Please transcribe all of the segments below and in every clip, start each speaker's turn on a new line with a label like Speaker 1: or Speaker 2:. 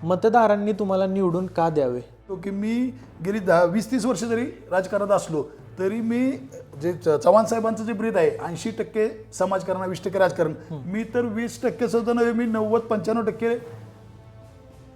Speaker 1: मतदारांनी तुम्हाला निवडून का द्यावे?
Speaker 2: तो की मी गेली 20-30 वर्ष जरी राजकारणात असलो तरी मी जे चव्हाण साहेबांचं जे ब्रीद आहे 80% समाजकारण 20% राजकारण, मी तर 20% सुद्धा नव्हे, मी 90-95%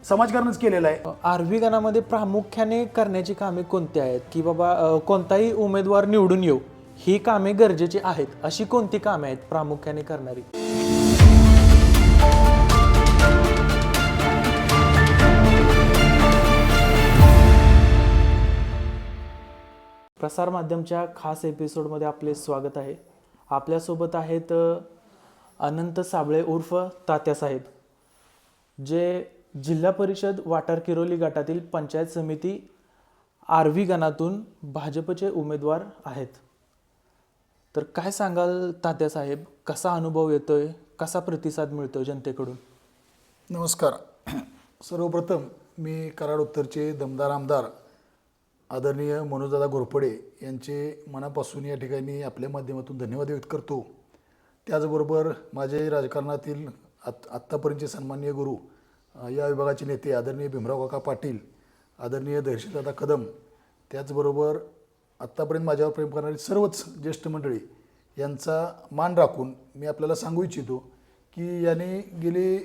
Speaker 2: समाजकारणच केलेलं आहे.
Speaker 1: आर्वी गणामध्ये प्रामुख्याने करण्याची कामे कोणती आहेत की बाबा कोणताही उमेदवार निवडून येऊ ही कामे गरजेची आहेत अशी कोणती कामे आहेत प्रामुख्याने करणारी? प्रसार माध्यमच्या खास एपिसोडमध्ये आपले स्वागत आहे. आपल्यासोबत आहेत अनंत साबळे उर्फ तात्यासाहेब, जे जिल्हा परिषद वाटार किरोली गटातील पंचायत समिती आर्वी गणातून भाजपचे उमेदवार आहेत. तर काय सांगाल तात्यासाहेब, कसा अनुभव येतोय, कसा प्रतिसाद मिळतोय जनतेकडून?
Speaker 2: नमस्कार. सर्वप्रथम मी कराड उत्तरचे दमदार आमदार आदरणीय मनोजदादा घोरपडे यांचे मनापासून या ठिकाणी आपल्या माध्यमातून धन्यवाद व्यक्त करतो. त्याचबरोबर माझे राजकारणातील आत्तापर्यंतचे सन्माननीय गुरु, या विभागाचे नेते आदरणीय भीमराव काका पाटील, आदरणीय दहशीलदादा कदम, त्याचबरोबर आत्तापर्यंत माझ्यावर प्रेम करणारी सर्वच ज्येष्ठ मंडळी यांचा मान राखून मी आपल्याला सांगू इच्छितो की याने गेली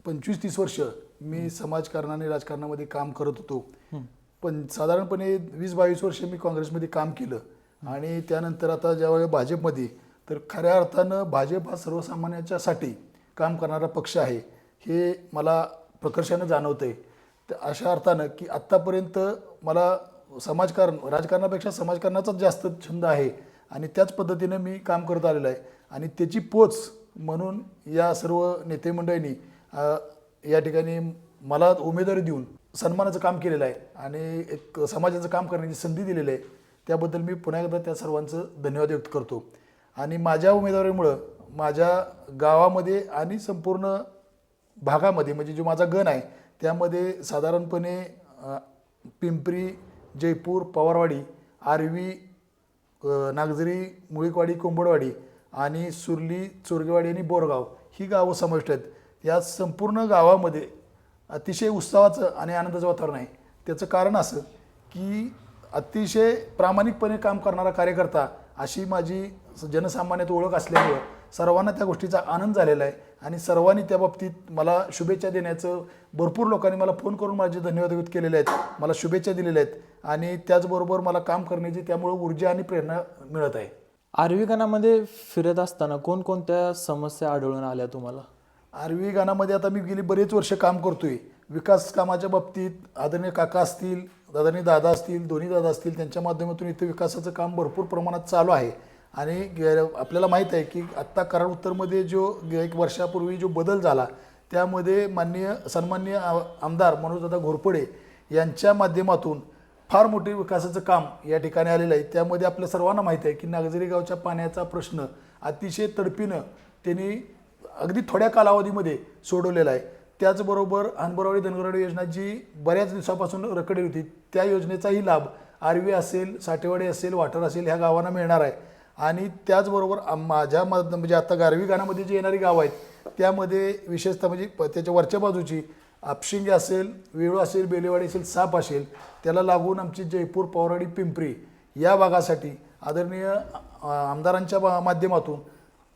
Speaker 2: 25-30 वर्ष मी समाजकारणाने राजकारणामध्ये काम करत होतो. पण साधारणपणे 20-22 वर्ष मी काँग्रेसमध्ये काम केलं आणि त्यानंतर आता ज्यावेळी भाजपमध्ये, तर खऱ्या अर्थानं भाजप हा सर्वसामान्यांच्यासाठी काम करणारा पक्ष आहे हे मला प्रकर्षानं जाणवतं आहे. तर अशा अर्थानं की आत्तापर्यंत मला राजकारणापेक्षा समाजकारणाचाच जास्त छंद आहे आणि त्याच पद्धतीनं मी काम करत आलेलं आहे आणि त्याची पोच म्हणून या सर्व नेते मंडळींनी या ठिकाणी मला उमेदवारी देऊन सन्मानाचं काम केलेलं आहे आणि एक समाजाचं काम करण्याची संधी दिलेली आहे. त्याबद्दल मी पुन्हा एकदा त्या सर्वांचं धन्यवाद व्यक्त करतो. आणि माझ्या उमेदवारीमुळं माझ्या गावामध्ये आणि संपूर्ण भागामध्ये, म्हणजे जो माझा गण आहे त्यामध्ये साधारणपणे पिंपरी, जयपूर, पवारवाडी, आर्वी, नागझरी, मुळीकवाडी, कोंबडवाडी आणि सुरली, चोरगेवाडी आणि बोरगाव ही गावं समाविष्ट आहेत. या संपूर्ण गावामध्ये अतिशय उत्साहाचं आणि आनंदाचं वातावरण आहे. त्याचं कारण असं की अतिशय प्रामाणिकपणे काम करणारा कार्यकर्ता अशी माझी जनसामान्यात ओळख असल्यामुळं सर्वांना त्या गोष्टीचा आनंद झालेला आहे आणि सर्वांनी त्या बाबतीत मला शुभेच्छा देण्याचं, भरपूर लोकांनी मला फोन करून माझे धन्यवाद व्यक्त केलेले आहेत, मला शुभेच्छा दिलेल्या आहेत आणि त्याचबरोबर मला काम करण्याची त्यामुळं ऊर्जा आणि प्रेरणा मिळत आहे.
Speaker 1: आर्वी गणामध्ये फिरत असताना कोणकोणत्या समस्या आढळून आल्या तुम्हाला?
Speaker 2: आर्वी गणामध्ये आता मी गेली बरेच वर्ष काम करतोय. विकास कामाच्या बाबतीत आदरणीय काका असतील, आदरणीय दादा असतील, दोन्ही दादा असतील, त्यांच्या माध्यमातून इथे विकासाचं काम भरपूर प्रमाणात चालू आहे. आणि आपल्याला माहीत आहे की आत्ता कराड उत्तरमध्ये जो 1 वर्षापूर्वी जो बदल झाला त्यामध्ये सन्माननीय आमदार मनोजदादा घोरपडे यांच्या माध्यमातून फार मोठे विकासाचं काम या ठिकाणी आलेलं आहे. त्यामध्ये आपल्या सर्वांना माहीत आहे की नागझरी गावच्या पाण्याचा प्रश्न अतिशय तडपीनं त्यांनी अगदी थोड्या कालावधीमध्ये सोडवलेला आहे. त्याचबरोबर अनबरवाडी धनगरवाडी योजना जी बऱ्याच दिवसापासून रखडली होती, त्या योजनेचाही लाभ आर्वी असेल, साठेवाडी असेल, वाटर असेल ह्या गावांना मिळणार आहे. आणि त्याचबरोबर म्हणजे आता गारवी गाणामध्ये जी येणारी गावं आहेत त्यामध्ये विशेषतः म्हणजे त्याच्या वरच्या बाजूची आपशिंगे असेल, वेळू असेल, बेलेवाडी असेल, साप असेल, त्याला लागून आमची जयपूर, पवारवाडी, पिंपरी या भागासाठी आदरणीय आमदारांच्या माध्यमातून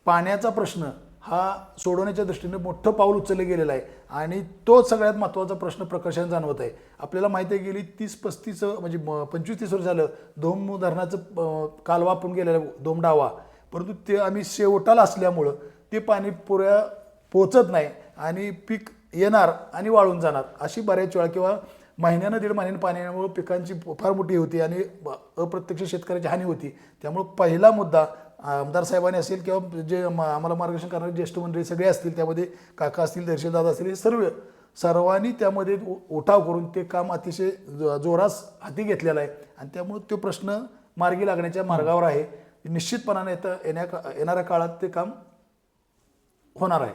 Speaker 2: पाण्याचा प्रश्न हा सोडवण्याच्या दृष्टीने मोठं पाऊल उचललं गेलेलं आहे आणि तो सगळ्यात महत्त्वाचा प्रश्न प्रकर्षाने जाणवत आहे. आपल्याला माहिती आहे गेली 30-35 म्हणजे 25-30 वर्ष झालं धोम धरणाचं कालवा आपण गेलेला धोम डावा, परंतु ते आम्ही शेवटाला असल्यामुळं ते पाणी पुऱ्या पोचत नाही आणि पीक येणार आणि वाळून जाणार अशी बऱ्याच वेळा किंवा महिन्यानं 1.5 महिन्यानं पाणी येण्यामुळे पिकांची फार मोठी होती आणि अप्रत्यक्ष शेतकऱ्याची हानी होती. त्यामुळे पहिला मुद्दा आमदार साहेबांनी असेल किंवा जे आम्हाला मार्गदर्शन करणारे ज्येष्ठ मंडळी सगळे असतील, त्यामध्ये काका असतील, दहशीलदादा असतील, हे सर्वांनी त्यामध्ये उठाव करून ते काम अतिशय जोरास हाती घेतलेलं आहे आणि त्यामुळे तो प्रश्न मार्गी लागण्याच्या मार्गावर आहे. निश्चितपणाने येणाऱ्या काळात ते काम होणार आहे.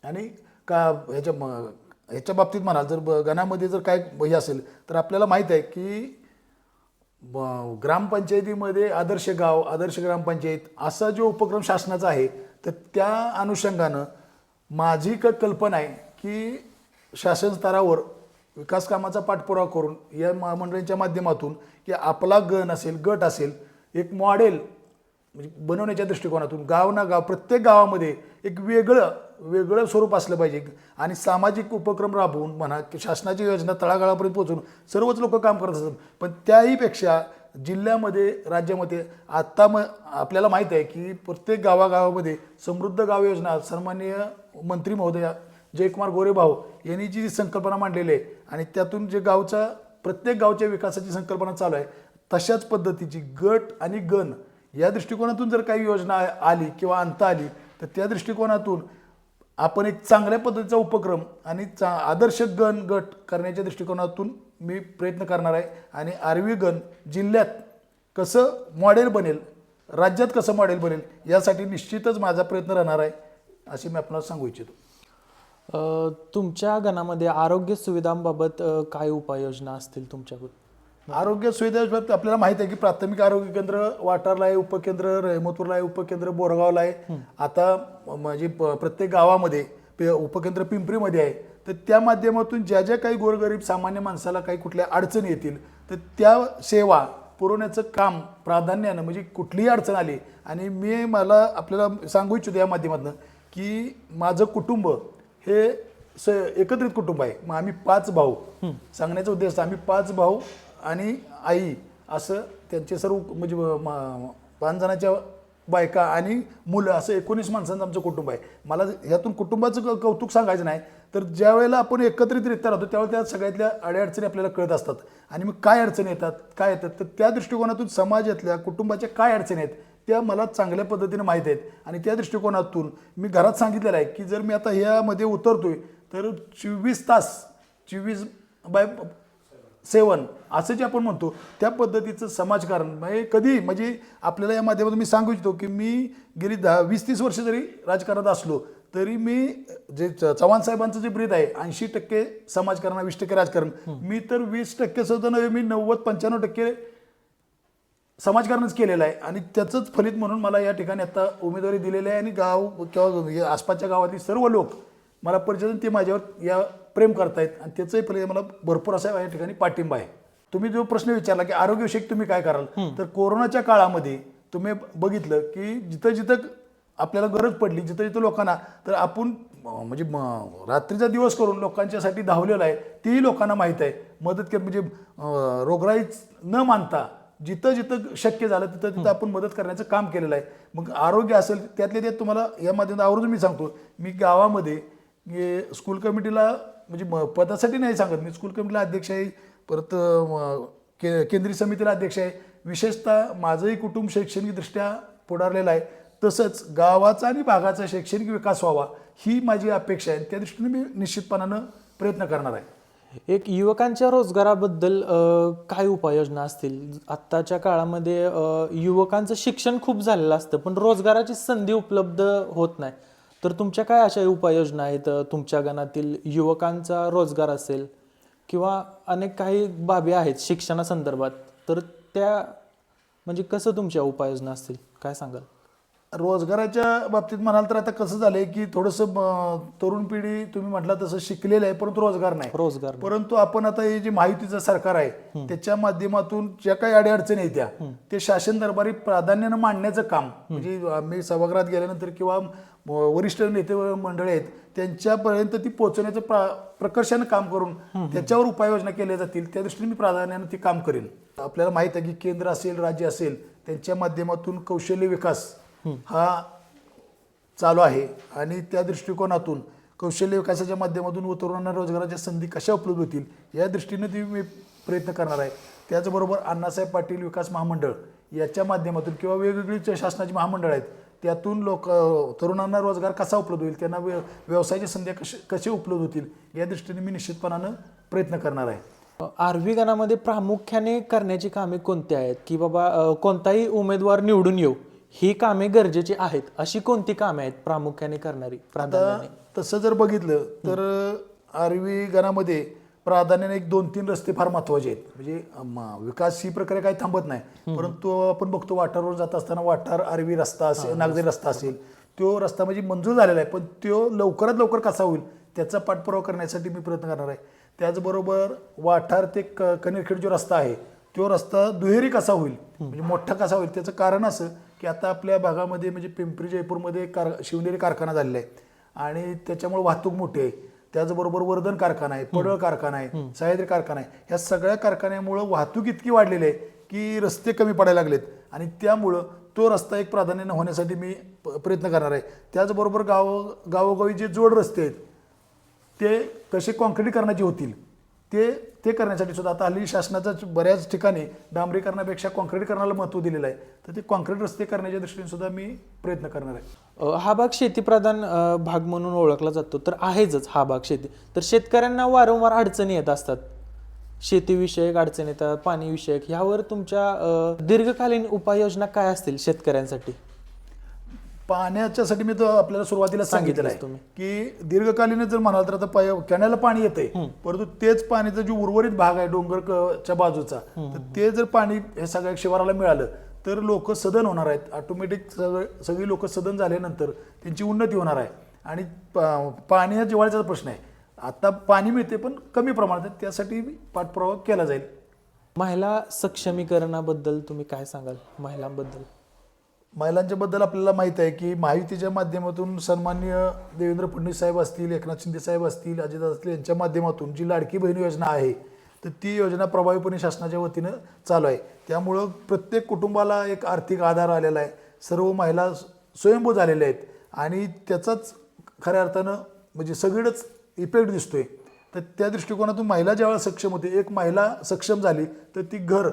Speaker 2: आणि ह्याच्या बाबतीत म्हणाल जर गणामध्ये जर काय हे असेल तर आपल्याला माहीत आहे की ग्रामपंचायतीमध्ये आदर्श गाव, आदर्श ग्रामपंचायत असा जो उपक्रम शासनाचा आहे, तर त्या अनुषंगानं माझी कल्पना आहे की शासन स्तरावर विकास कामाचा पाठपुरावा करून या महामंडळांच्या माध्यमातून की आपला गण असेल, गट असेल, एक मॉडेल म्हणजे बनवण्याच्या दृष्टिकोनातून गाव ना गाव प्रत्येक गावामध्ये एक वेगळं स्वरूप असलं पाहिजे आणि सामाजिक उपक्रम राबवून म्हणा की शासनाची योजना तळागाळापर्यंत पोहोचून सर्वच लोक काम करत असतात. पण त्याहीपेक्षा जिल्ह्यामध्ये, राज्यामध्ये आत्ता आपल्याला माहीत आहे की प्रत्येक गावागावामध्ये समृद्ध गाव योजना सन्माननीय मंत्री महोदया जयकुमार गोरे भाऊ यांनी जी संकल्पना मांडलेली आहे आणि त्यातून जे प्रत्येक गावच्या विकासाची संकल्पना चालू आहे, तशाच पद्धतीची गट आणि गण या दृष्टिकोनातून जर काही योजना आली किंवा आणता आली तर त्या दृष्टिकोनातून आपण एक चांगल्या पद्धतीचा उपक्रम आणि आदर्श गट करण्याच्या दृष्टिकोनातून मी प्रयत्न करणार आहे. आणि आर्वी गण जिल्ह्यात कसं मॉडेल बनेल, राज्यात कसं मॉडेल बनेल यासाठी निश्चितच माझा प्रयत्न राहणार आहे असे मी आपल्याला सांगू इच्छितो.
Speaker 1: तुमच्या गणामध्ये आरोग्य सुविधांबाबत काय उपाययोजना असतील तुमच्याकडून?
Speaker 2: आरोग्य सुविधा आपल्याला माहिती आहे की प्राथमिक आरोग्य केंद्र वाटारला आहे, उपकेंद्र रहमतपूरला आहे, उपकेंद्र बोरगावला आहे. आता म्हणजे प्रत्येक गावामध्ये उपकेंद्र पिंपरीमध्ये आहे. तर त्या माध्यमातून ज्या ज्या काही गोरगरीब सामान्य माणसाला काही कुठल्या अडचणी येतील तर त्या सेवा पुरवण्याचं काम प्राधान्यानं म्हणजे कुठलीही अडचण आली आणि मला आपल्याला सांगू इच्छितो या माध्यमातून की माझं कुटुंब हे एकत्रित कुटुंब आहे. मग आम्ही 5 भाऊ, सांगण्याचा उद्देश आम्ही 5 भाऊ आणि आई असं त्यांचे सर्व म्हणजे 5 जणांच्या बायका आणि मुलं असं 19 माणसांचं आमचं कुटुंब आहे. मला ह्यातून कुटुंबाचं कौतुक सांगायचं नाही तर ज्या वेळेला आपण एकत्रितरित्या राहतो त्यावेळेला त्या सगळ्यातल्या अडीअडचणी आपल्याला कळत असतात आणि मग काय अडचणी येतात, काय येतात तर त्या दृष्टिकोनातून समाजातल्या कुटुंबाच्या काय अडचणी आहेत त्या मला चांगल्या पद्धतीने माहीत आहेत. आणि त्या दृष्टिकोनातून मी घरात सांगितलेलं आहे की जर मी आता ह्यामध्ये उतरतोय तर 24 तास 24/7 असं जे आपण म्हणतो त्या पद्धतीचं समाजकारण म्हणजे कधी म्हणजे आपल्याला या माध्यमातून मी सांगू इच्छितो की मी गेली 20-30 वर्ष जरी राजकारणात असलो तरी मी जे चव्हाण साहेबांचं जे ब्रीद आहे 80% समाजकारण 20% राजकारण, मी तर 20% सुद्धा नव्हे मी 90-95% समाजकारणच केलेलं आहे. आणि त्याचंच फलित म्हणून मला या ठिकाणी आता उमेदवारी दिलेली आहे आणि गाव किंवा आसपासच्या गावातील सर्व लोक मला परिचय ते माझ्यावर या प्रेम करतायत आणि त्याचंही फलित मला भरपूर असा या ठिकाणी पाठिंबा आहे. तुम्ही जो प्रश्न विचारला की आरोग्यविषयक तुम्ही काय कराल तर कोरोनाच्या काळामध्ये तुम्ही बघितलं की जिथं जिथं आपल्याला गरज पडली जिथं जिथं लोकांना तर आपण म्हणजे रात्रीचा दिवस करून लोकांच्यासाठी धावलेलं आहे. तीही लोकांना माहीत आहे. मदत म्हणजे रोगराई न मानता जिथं जिथं शक्य झालं तिथं तिथं आपण मदत करण्याचं काम केलेलं आहे. मग आरोग्य असेल त्यातल्या त्यात तुम्हाला या माध्यमातून आवर्जून मी सांगतो मी गावामध्ये स्कूल कमिटीला म्हणजे पदासाठी नाही सांगत मी स्कूल कमिटीला अध्यक्ष आहे, परत केंद्रीय समितीला अध्यक्ष आहे. विशेषतः माझंही कुटुंब शैक्षणिकदृष्ट्या पुढारलेलं आहे. तसंच गावाचा आणि भागाचा शैक्षणिक विकास व्हावा ही माझी अपेक्षा आहे. त्या दृष्टीने मी निश्चितपणानं प्रयत्न करणार आहे.
Speaker 1: एक युवकांच्या रोजगाराबद्दल काय उपाययोजना असतील? आत्ताच्या काळामध्ये युवकांचं शिक्षण खूप झालेलं असतं पण रोजगाराची संधी उपलब्ध होत नाही. तर तुमच्या काय अशा उपाययोजना आहेत तुमच्या गणातील युवकांचा रोजगार असेल किंवा अनेक काही बाबी आहेत शिक्षणासंदर्भात तर त्या म्हणजे कसं तुमच्या उपाययोजना असतील काय सांगाल?
Speaker 2: रोजगाराच्या बाबतीत म्हणाल तर आता कसं झालंय की थोडंसं तरुण पिढी तुम्ही म्हटलं तसं शिकलेलं आहे परंतु रोजगार नाही. परंतु आपण आता हे जे महायुतीचं सरकार आहे त्याच्या माध्यमातून ज्या काही अडीअडचणी येत्या ते शासन दरबारी प्राधान्यानं मांडण्याचं काम म्हणजे आम्ही सभागृहात गेल्यानंतर किंवा वरिष्ठ नेते मंडळी आहेत त्यांच्यापर्यंत ती पोहोचवण्याचं प्रकर्षानं काम करून त्याच्यावर उपाययोजना केल्या जातील त्या दृष्टीने मी प्राधान्यानं ती काम करेन. आपल्याला माहित आहे की केंद्र असेल राज्य असेल त्यांच्या माध्यमातून कौशल्य विकास हा चालू आहे आणि त्या दृष्टिकोनातून कौशल्य विकासाच्या माध्यमातून तरुणांना रोजगाराच्या संधी कशा उपलब्ध होतील या दृष्टीने ती मी प्रयत्न करणार आहे. त्याचबरोबर अण्णासाहेब पाटील विकास महामंडळ याच्या माध्यमातून किंवा वेगवेगळी शासनाची महामंडळ आहेत त्यातून तरुणांना रोजगार कसा उपलब्ध होईल त्यांना व्यवसायाच्या संधी कसे उपलब्ध होतील या दृष्टीने मी निश्चितपणानं प्रयत्न करणार आहे.
Speaker 1: आर्वी गणामध्ये प्रामुख्याने करण्याची कामे कोणती आहेत की बाबा कोणताही उमेदवार निवडून येऊ ही कामे गरजेची आहेत अशी कोणती कामे आहेत प्रामुख्याने करणारी प्राधान्याने?
Speaker 2: तसं जर बघितलं तर आर्वी गणामध्ये प्राधान्याने 1-2-3 रस्ते फार महत्त्वाचे आहेत. म्हणजे विकास ही प्रक्रिया काही थांबत नाही परंतु आपण बघतो वाटारवर जात असताना वाटार आर्वी रस्ता असेल नागझरी रस्ता असेल तो रस्ता म्हणजे मंजूर झालेला आहे पण तो लवकरात लवकर कसा होईल त्याचा पाठपुरावा करण्यासाठी मी प्रयत्न करणार आहे. त्याचबरोबर वाठार ते कनेरखेड जो रस्ता आहे तो रस्ता दुहेरी कसा होईल, म्हणजे मोठा कसा होईल. त्याचं कारण असं की आता आपल्या भागामध्ये म्हणजे पिंपरी जयपूरमध्ये शिवनेरी कारखाना झालेला आहे आणि त्याच्यामुळे वाहतूक मोठी आहे. त्याचबरोबर वर्धन कारखाना आहे, पडळ कारखाना आहे, सह्याद्री कारखाना आहे. ह्या सगळ्या कारखान्यामुळं वाहतूक इतकी वाढलेली आहे की रस्ते कमी पडायला लागलेत आणि त्यामुळं तो रस्ता एक प्राधान्याने होण्यासाठी मी प्रयत्न करणार आहे. त्याचबरोबर गावोगावी जे जोड रस्ते आहेत ते कसे काँक्रिटीकरणाचे होतील ते करण्यासाठी सुद्धा आता हल्ली शासनाच्या बऱ्याच ठिकाणी डांबरीकरणापेक्षा काँक्रिटीकरणाला महत्त्व दिलेलं आहे. तर ते काँक्रीट रस्ते करण्याच्या दृष्टीने सुद्धा मी प्रयत्न करणार आहे.
Speaker 1: हा भाग शेतीप्रधान भाग म्हणून ओळखला जातो, तर आहेच हा भाग शेती. तर शेतकऱ्यांना वारंवार अडचणी येत असतात, शेतीविषयक अडचणी येतात, पाणीविषयक. ह्यावर तुमच्या दीर्घकालीन उपाययोजना काय असतील शेतकऱ्यांसाठी?
Speaker 2: पाण्याच्यासाठी मी तर आपल्याला सुरुवातीला सांगितलं आहे की दीर्घकालीन जर म्हणाल तर आता कॅनलला पाणी येतंय, परंतु तेच पाण्याचा जो उर्वरित भाग आहे डोंगरच्या बाजूचा, तर ते जर पाणी हे सगळ्या शिवाराला मिळालं तर लोक सदन होणार आहेत. ऑटोमॅटिक सगळी लोक सदन झाल्यानंतर त्यांची उन्नती होणार आहे. आणि पाणी हा जिव्हाळ्याचा प्रश्न आहे. आता पाणी मिळते पण कमी प्रमाणात, त्यासाठी पाठपुरावा केला जाईल.
Speaker 1: महिला सक्षमीकरणाबद्दल तुम्ही काय सांगाल?
Speaker 2: महिलांच्या बद्दल आपल्याला माहित आहे की महायुतीच्या माध्यमातून सन्माननीय देवेंद्र फडणवीस साहेब असतील, एकनाथ शिंदे साहेब असतील, अजितदादा असतील यांच्या माध्यमातून जी लाडकी बहीण योजना आहे तर ती योजना प्रभावीपणे शासनाच्या वतीनं चालू आहे. त्यामुळं प्रत्येक कुटुंबाला एक आर्थिक आधार आलेला आहे. सर्व महिला स्वयंभू झालेल्या आहेत आणि त्याचाच खऱ्या अर्थानं म्हणजे सगळीच इफेक्ट दिसतोय. तर त्या दृष्टिकोनातून महिला ज्यावेळेला सक्षम होते, एक महिला सक्षम झाली तर ती घर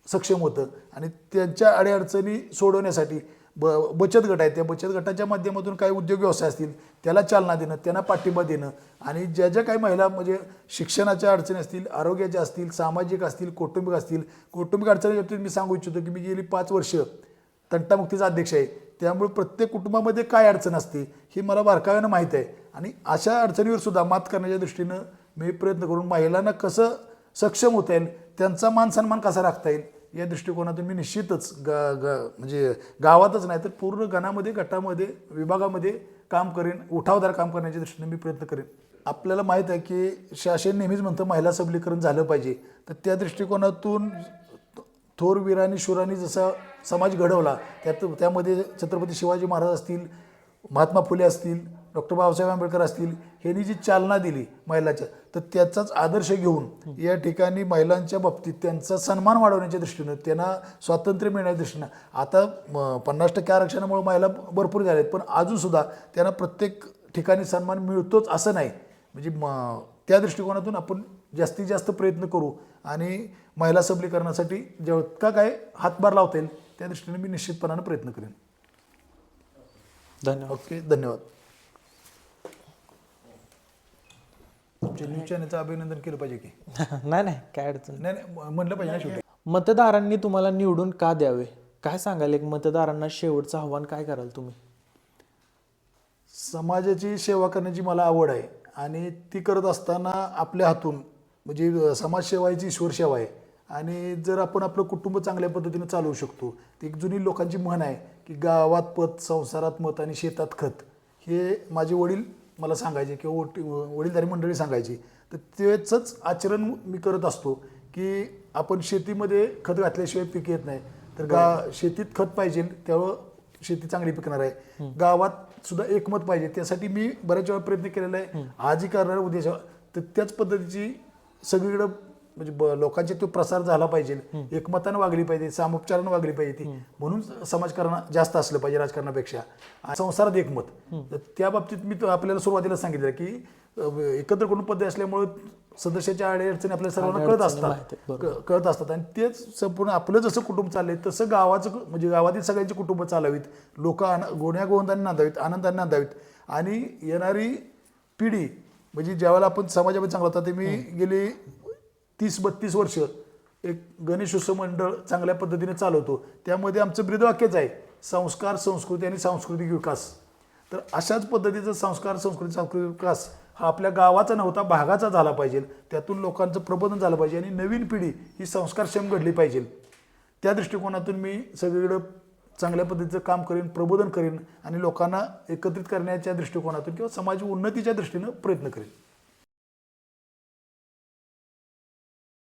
Speaker 2: सक्षम होतं आणि त्यांच्या अडीअडचणी सोडवण्यासाठी बचत गट आहे, त्या बचत गटाच्या माध्यमातून काही उद्योग व्यवसाय असतील त्याला चालना देणं, त्यांना पाठिंबा देणं आणि ज्या ज्या काही महिला म्हणजे शिक्षणाच्या अडचणी असतील, आरोग्याच्या असतील, सामाजिक असतील, कौटुंबिक असतील. कौटुंबिक अडचणी बाबतीत मी सांगू इच्छितो की मी गेली 5 वर्ष तंटामुक्तीचा अध्यक्ष आहे. त्यामुळे प्रत्येक कुटुंबामध्ये काय अडचण असते ही मला बारकाव्यानं माहीत आहे आणि अशा अडचणीवर सुद्धा मात करण्याच्या दृष्टीनं मी प्रयत्न करून महिलांना कसं सक्षम होता येईल, त्यांचा मान सन्मान कसा राखता येईल या दृष्टिकोनातून मी निश्चितच म्हणजे गावातच नाही तर पूर्ण गणामध्ये, गटामध्ये, विभागामध्ये काम करेन, उठावदार काम करण्याच्या दृष्टीने मी प्रयत्न करेन. आपल्याला माहीत आहे की शासन नेहमीच म्हणतं महिला सबलीकरण झालं पाहिजे. तर त्या दृष्टिकोनातून थोर वीरांनी शूरांनी जसा समाज घडवला त्यामध्ये छत्रपती शिवाजी महाराज असतील, महात्मा फुले असतील, डॉक्टर बाबासाहेब आंबेडकर असतील, ह्यांनी जी चालना दिली महिलाच्या, तर त्याचाच आदर्श घेऊन या ठिकाणी महिलांच्या बाबतीत त्यांचा सन्मान वाढवण्याच्या दृष्टीनं, त्यांना स्वातंत्र्य मिळण्याच्या दृष्टीनं आता 50% आरक्षणामुळे महिला भरपूर झाल्या आहेत, पण अजूनसुद्धा त्यांना प्रत्येक ठिकाणी सन्मान मिळतोच असं नाही. म्हणजे त्या दृष्टिकोनातून आपण जास्तीत जास्त प्रयत्न करू आणि महिला सबलीकरणासाठी जेवढा काय हातभार लावता येईल त्या दृष्टीने मी निश्चितपणाने प्रयत्न करेन.
Speaker 1: धन्यवाद.
Speaker 2: ओके, धन्यवाद. तुमच्या न्यूज चॅनलचं अभिनंदन केलं पाहिजे की
Speaker 1: नाही काय अडचण
Speaker 2: नाही म्हणलं पाहिजे ना शेवटी.
Speaker 1: मतदारांनी तुम्हाला निवडून का द्यावे, काय सांगाल? एक मतदारांना शेवटचं आव्हान काय कराल तुम्ही?
Speaker 2: समाजाची सेवा करण्याची मला आवड आहे आणि ती करत असताना आपल्या हातून म्हणजे समाजसेवा ही ईश्वर सेवा आहे आणि जर आपण आपलं कुटुंब चांगल्या पद्धतीने चालवू शकतो. ती एक जुनी लोकांची म्हण आहे की गावात पत, संसारात मत आणि शेतात खत, हे माझे वडील मला सांगायचे किंवा वडीलधारी मंडळी सांगायची. तर त्याचंच आचरण मी करत असतो की आपण शेतीमध्ये खत घातल्याशिवाय पीक येत नाही. तर शेतीत खत पाहिजे तेव्हा शेती चांगली पिकणार आहे. गावात सुद्धा एकमत पाहिजे, त्यासाठी मी बऱ्याच वेळा प्रयत्न केलेला आहे, आजही करणार, उद्या. तर त्याच पद्धतीची सगळीकडं म्हणजे लोकांचे तो प्रसार झाला पाहिजे, एकमतानं वागली पाहिजे, सामोपचारानं वागली पाहिजे ती. म्हणून समाजकारण जास्त असलं पाहिजे राजकारणापेक्षा. संसारात एकमत. तर त्या बाबतीत मी आपल्याला सुरुवातीला सांगितलं की एकत्र कुटुंब पद्धती असल्यामुळे सदस्याच्या अडचणी आपल्या सर्वांना कळत असतात आणि तेच संपूर्ण आपलं जसं कुटुंब चाललंय तसं गावाचं म्हणजे गावातील सगळ्यांची कुटुंब चालावीत, लोक गोंधळाने नांदावीत, आनंदाने नांदावीत आणि येणारी पिढी म्हणजे ज्यावेळेला आपण समाजामध्ये चांगला होता. ते मी गेले 30-32 वर्ष एक गणेश उत्सव मंडळ चांगल्या पद्धतीने चालवतो. त्यामध्ये आमचं ब्रीदवाक्यच आहे, संस्कार, संस्कृती आणि सांस्कृतिक विकास. तर अशाच पद्धतीचा संस्कार, संस्कृती, सांस्कृतिक विकास हा आपल्या गावाचा नव्हता, भागाचा झाला पाहिजे. त्यातून लोकांचं प्रबोधन झालं पाहिजे आणि नवीन पिढी ही संस्कारक्षम घडली पाहिजे. त्या दृष्टिकोनातून मी सगळीकडं चांगल्या पद्धतीचं काम करेन, प्रबोधन करेन आणि लोकांना एकत्रित करण्याच्या दृष्टिकोनातून किंवा समाज उन्नतीच्या दृष्टीनं प्रयत्न करेन.